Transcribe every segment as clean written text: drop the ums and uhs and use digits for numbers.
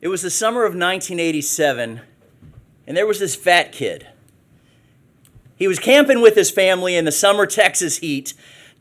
It was the summer of 1987, and there was this fat kid. He was camping with his family in the summer Texas heat,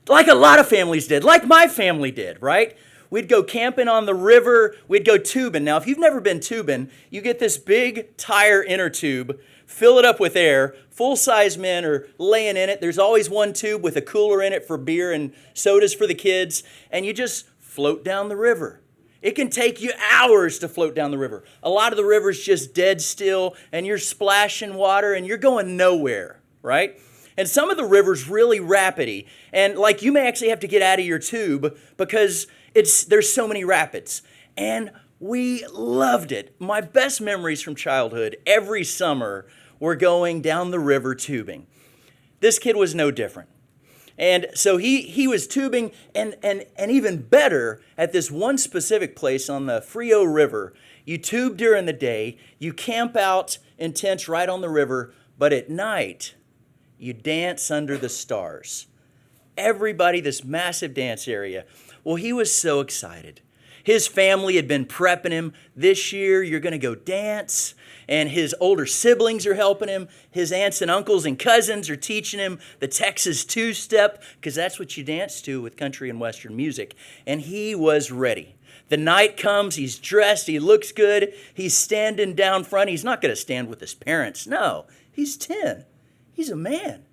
like a lot of families did, like my family did, right? We'd go camping on the river, we'd go tubing. Now, if you've never been tubing, you get this big tire inner tube, fill it up with air, full-size men are laying in it. There's always one tube with a cooler in it for beer and sodas for the kids, and you just float down the river. It can take you hours to float down the river. A lot of the river's just dead still, and you're splashing water, and you're going nowhere, right? And some of the river's really rapidy, and like you may actually have to get out of your tube because there's so many rapids. And we loved it. My best memories from childhood, every summer, were going down the river tubing. This kid was no different. And so he was tubing, and even better, at this one specific place on the Frio River. You tube during the day, you camp out in tents right on the river, but at night, you dance under the stars. Everybody, this massive dance area. Well, he was so excited. His family had been prepping him. This year, you're going to go dance. And his older siblings are helping him. His aunts and uncles and cousins are teaching him the Texas two-step, because that's what you dance to with country and Western music. And he was ready. The night comes, he's dressed, he looks good. He's standing down front. He's not going to stand with his parents. No, he's 10. He's a man.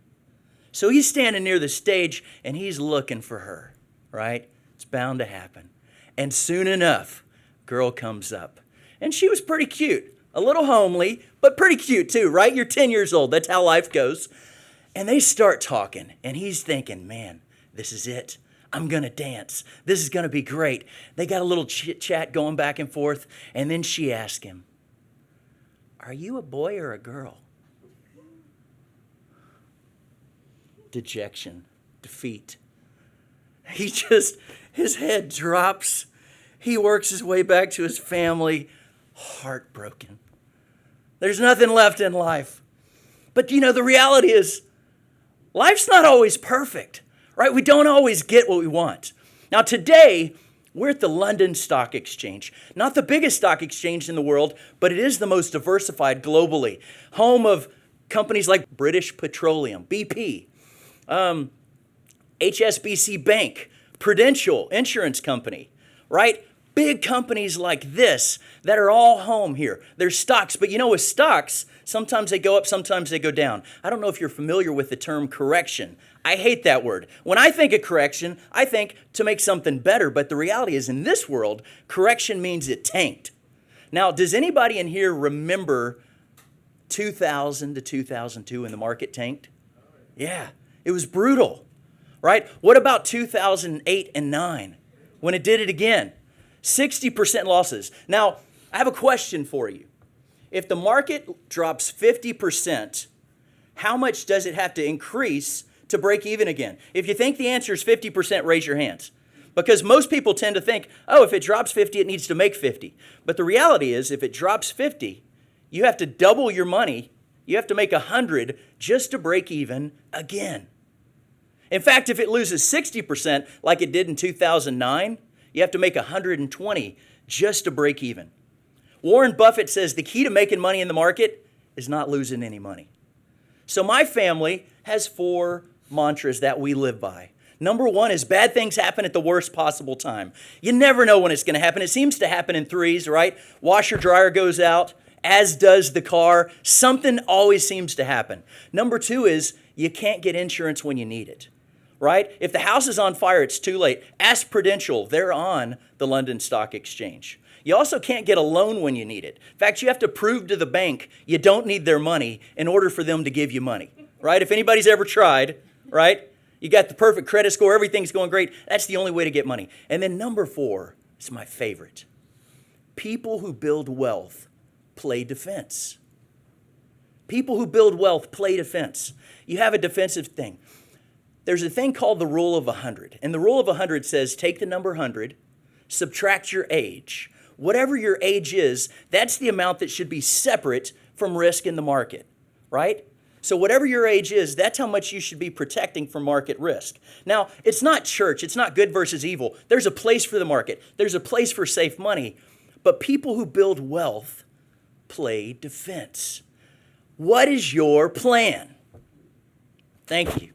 So he's standing near the stage, and he's looking for her, right? It's bound to happen. And soon enough, girl comes up. And she was pretty cute. A little homely, but pretty cute too, right? You're 10 years old. That's how life goes. And they start talking. And he's thinking, man, this is it. I'm going to dance. This is going to be great. They got a little chit-chat going back and forth. And then she asked him, are you a boy or a girl? Dejection, defeat. His head drops. He works his way back to his family, heartbroken. There's nothing left in life. But the reality is, life's not always perfect, right? We don't always get what we want. Now today, we're at the London Stock Exchange. Not the biggest stock exchange in the world, but it is the most diversified globally. Home of companies like British Petroleum, BP, HSBC Bank, Prudential Insurance Company, right? Big companies like this that are all home here. There's stocks, but with stocks, sometimes they go up, sometimes they go down. I don't know if you're familiar with the term correction. I hate that word. When I think of correction, I think to make something better, but the reality is in this world, correction means it tanked. Now, does anybody in here remember 2000 to 2002 when the market tanked? Yeah, it was brutal. Right? What about 2008 and 9 when it did it again? 60% losses. Now, I have a question for you. If the market drops 50%, how much does it have to increase to break even again? If you think the answer is 50%, raise your hands. Because most people tend to think, oh, if it drops 50, it needs to make 50. But the reality is, if it drops 50, you have to double your money. You have to make 100 just to break even again. In fact, if it loses 60% like it did in 2009, you have to make 120 just to break even. Warren Buffett says the key to making money in the market is not losing any money. So my family has 4 mantras that we live by. Number 1 is bad things happen at the worst possible time. You never know when it's going to happen. It seems to happen in threes, right? Washer dryer goes out, as does the car. Something always seems to happen. Number 2 is you can't get insurance when you need it. Right? If the house is on fire, it's too late. Ask Prudential. They're on the London Stock Exchange. You also can't get a loan when you need it. In fact, you have to prove to the bank you don't need their money in order for them to give you money. Right? If anybody's ever tried, right? You got the perfect credit score, everything's going great. That's the only way to get money. And then number 4 is my favorite. People who build wealth play defense. People who build wealth play defense. You have a defensive thing. There's a thing called the rule of 100. And the rule of 100 says take the number 100, subtract your age. Whatever your age is, that's the amount that should be separate from risk in the market, right? So whatever your age is, that's how much you should be protecting from market risk. Now, it's not church. It's not good versus evil. There's a place for the market. There's a place for safe money. but people who build wealth play defense. What is your plan? Thank you.